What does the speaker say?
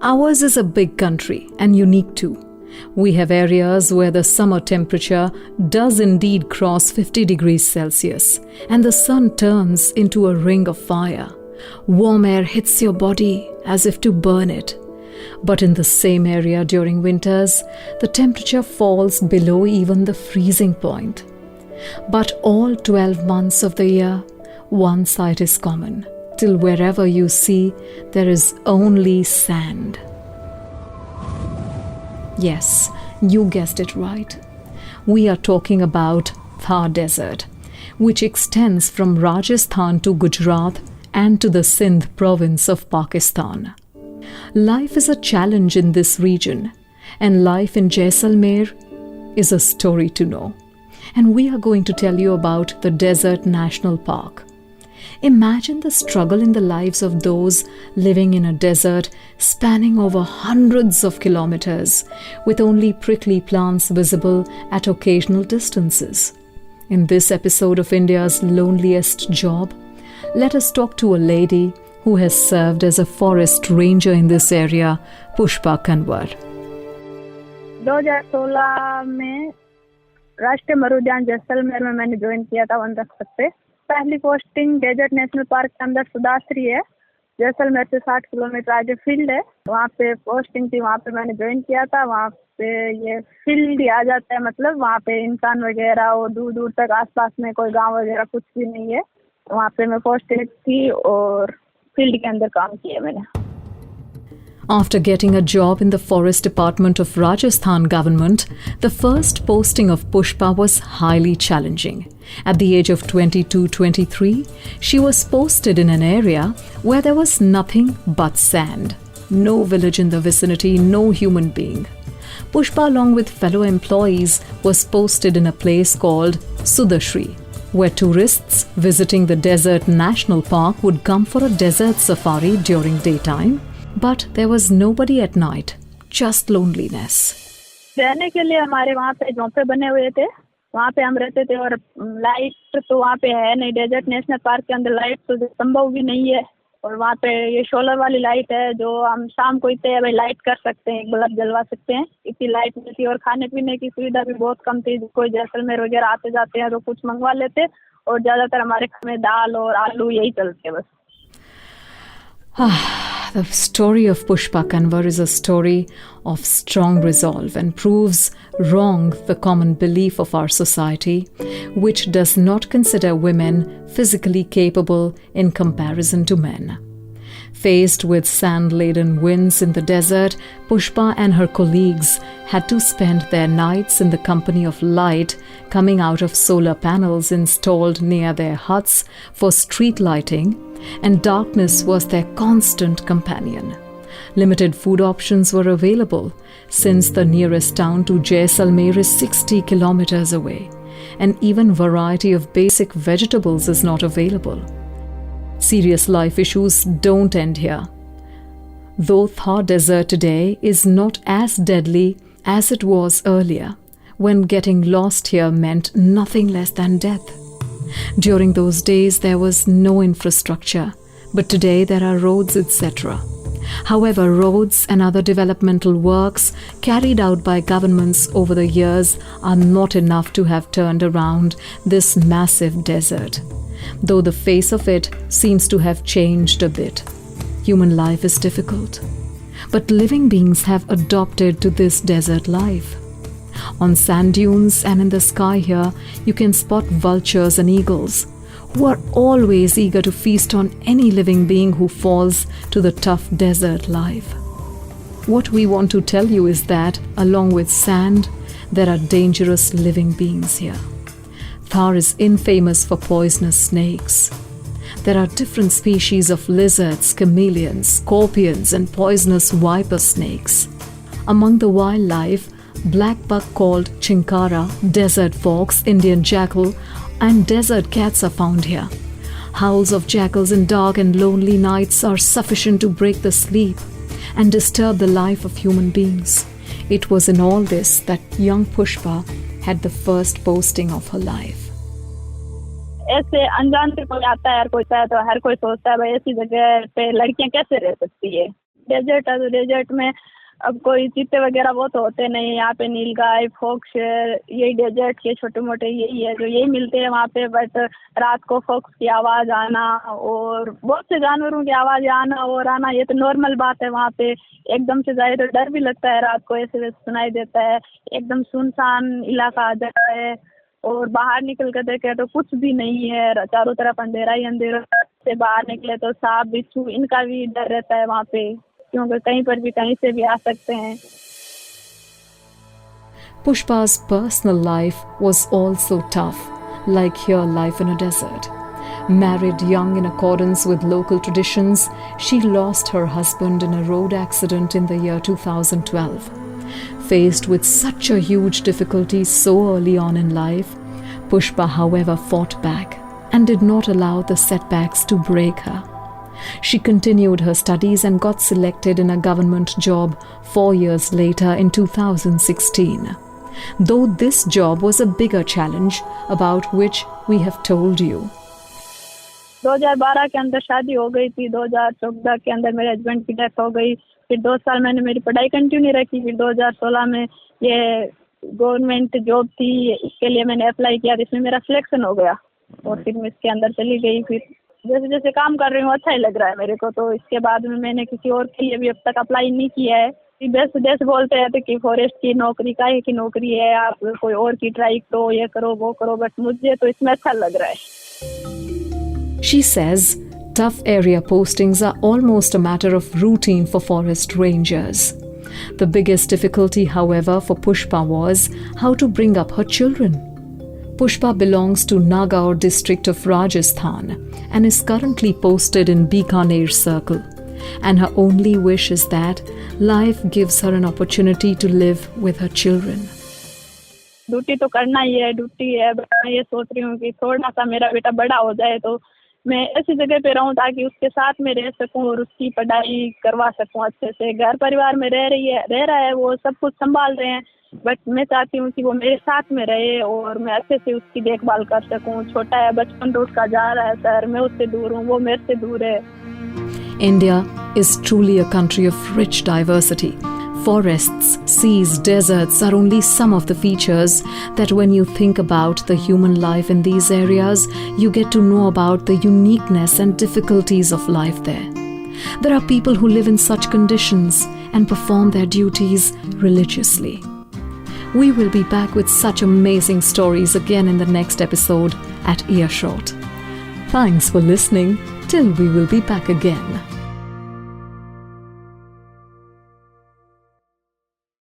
Ours is a big country and unique too. We have areas where the summer temperature does indeed cross 50 degrees Celsius and the sun turns into a ring of fire. Warm air hits your body as if to burn it. But in the same area during winters, the temperature falls below even the freezing point. But all 12 months of the year, one sight is common, till wherever you see, there is only sand. Yes, you guessed it right. We are talking about Thar Desert, which extends from Rajasthan to Gujarat and to the Sindh province of Pakistan. Life is a challenge in this region, and life in Jaisalmer is a story to know. And we are going to tell you about the Desert National Park. Imagine the struggle in the lives of those living in a desert spanning over hundreds of kilometers, with only prickly plants visible at occasional distances. In this episode of India's Loneliest Job, let us talk to a lady who has served as a forest ranger in this area, Pushpa Kanwar. 2016 में राष्ट्रीय मरुद्यान जैसलमेर में मैंने join किया था one रक्षक पे। पहली posting desert national park के अंदर सुदासरी है, जैसलमेर से 60 किलोमीटर आगे फील्ड है, वहाँ पे पोस्टिंग थी। वहाँ पे मैंने ज्वाइन किया था। वहाँ पे ये फील्ड ही आ जाता है, मतलब वहाँ पे इंसान वगैरह और दूर दूर तक आसपास में कोई गांव वगैरह कुछ भी नहीं है। वहाँ पे मैं पोस्टेड थी और फील्ड के अंदर काम किया मैंने। After getting a job in the Forest Department of Rajasthan government, the first posting of Pushpa was highly challenging. At the age of 22-23, she was posted in an area where there was nothing but sand. No village in the vicinity, no human being. Pushpa, along with fellow employees, was posted in a place called Sudashri, where tourists visiting the Desert National Park would come for a desert safari during daytime. But there was nobody at night, just loneliness. रहने के लिए हमारे वहाँ पे झोंपड़े बने हुए थे, वहाँ पे हम रहते थे। और लाइट तो वहाँ पे है नहीं, डेजर्ट नेशनल पार्क के अंदर लाइट तो संभव भी नहीं है। और वहाँ पे ये सोलर वाली लाइट है जो हम शाम को इतने भाई लाइट कर सकते हैं, एक बल्ब जलवा सकते हैं, इतनी लाइट नहीं थी। और खाने पीने की सुविधा भी बहुत कम थी। कोई जैसलमेर वगैरह आते जाते हैं तो कुछ मंगवा लेते, और ज़्यादातर हमारे घर में दाल और आलू यही चलते बस। The story of Pushpa Kanwar is a story of strong resolve and proves wrong the common belief of our society, which does not consider women physically capable in comparison to men. Faced with sand-laden winds in the desert, Pushpa and her colleagues had to spend their nights in the company of light coming out of solar panels installed near their huts for street lighting, and darkness was their constant companion. Limited food options were available since the nearest town to Jaisalmer is 60 kilometers away, and even variety of basic vegetables is not available. Serious life issues don't end here. Though Thar Desert today is not as deadly as it was earlier, when getting lost here meant nothing less than death. During those days, there was no infrastructure, but today there are roads, etc. However, roads and other developmental works carried out by governments over the years are not enough to have turned around this massive desert, though the face of it seems to have changed a bit. Human life is difficult, but living beings have adopted to this desert life. On sand dunes and in the sky here, you can spot vultures and eagles, who are always eager to feast on any living being who falls to the tough desert life. What we want to tell you is that, along with sand, there are dangerous living beings here. Thar is infamous for poisonous snakes. There are different species of lizards, chameleons, scorpions, and poisonous viper snakes. Among the wildlife, black buck called chinkara, desert fox, Indian jackal, and desert cats are found here. Howls of jackals in dark and lonely nights are sufficient to break the sleep and disturb the life of human beings. It was in all this that young Pushpa had the first posting of her life. ऐसे अनजान से कोई आता है, हर कोई तो हर कोई सोचता है भाई ऐसी जगह पे लड़कियां कैसे रह सकती है। डेजर्ट है तो डेजर्ट में अब कोई चीते वगैरह वो तो होते नहीं, यहाँ पे नीलगाय, फॉक्स, यही डेजर्ट के छोटे मोटे यही है जो यही मिलते हैं वहाँ पे। बट रात को फॉक्स की आवाज़ आना और बहुत से जानवरों की आवाज़ आना और आना ये तो नॉर्मल बात है वहाँ पे। एकदम से जाए तो डर भी लगता है, रात को ऐसे वैसे सुनाई देता है। एकदम सुनसान इलाका आ जाता है और बाहर निकल कर देखे तो कुछ भी नहीं है, चारों तरफ अंधेरा ही अंधेरा। से बाहर निकले तो सांप बिच्छू इनका भी डर रहता है वहाँ पे, क्योंकि कहीं पर भी कहीं से भी आ सकते हैं। Pushpa's personal life was also tough, like her life in a desert. Married young in accordance with local traditions, she lost her husband in a road accident in the year 2012. Faced with such a huge difficulty so early on in life, Pushpa, however, fought back and did not allow the setbacks to break her. She continued her studies and got selected in a government job 4 years later in 2016. Though this job was a bigger challenge, about which we have told you. 2012 के अंदर शादी हो गई थी, 2014 के अंदर मेरे husband की डेथ हो गई। फिर 2 साल मैंने मेरी पढ़ाई कंटिन्यू रखी। फिर 2016 में ये गवर्नमेंट जॉब थी, इसके लिए मैंने अप्लाई किया, इसमें मेरा सिलेक्शन हो गया और फिर मैं इसके अंदर चली गई। फिर जैसे जैसे काम कर रही हूँ अच्छा ही लग रहा है मेरे को, तो इसके बाद में मैंने किसी और के लिए भी अब तक अप्लाई नहीं किया है। देश देश बोलते रहते कि फॉरेस्ट की नौकरी काहे की नौकरी है, आप कोई और की ट्राई करो, ये करो वो करो, बट मुझे तो इसमें अच्छा लग रहा है। She says tough area postings are almost a matter of routine for forest rangers. The biggest difficulty, however, for Pushpa was how to bring up her children. Pushpa belongs to Nagaur district of Rajasthan and is currently posted in Bikaner circle. And her only wish is that life gives her an opportunity to live with her children. Duty तो करना ही है, duty है। मैं ये सोच रही हूँ कि थोड़ा सा मेरा बेटा बड़ा हो जाए तो मैं ऐसी जगह पे रहूँ ताकि उसके साथ में रह सकूँ और उसकी पढ़ाई करवा सकूँ अच्छे से। घर परिवार में रह रहा है, वो सब कुछ संभाल रहे हैं, बट मैं चाहती हूँ कि वो मेरे साथ में रहे और मैं अच्छे से उसकी देखभाल कर सकूँ। छोटा है, बचपन तो उसका जा रहा है सर, मैं उससे दूर हूँ, वो मेरे से दूर है। India is truly a country of rich diversity. Forests, seas, deserts are only some of the features that when you think about the human life in these areas, you get to know about the uniqueness and difficulties of life there. There are people who live in such conditions and perform their duties religiously. We will be back with such amazing stories again in the next episode at Earshot. Thanks for listening. Till we will be back again.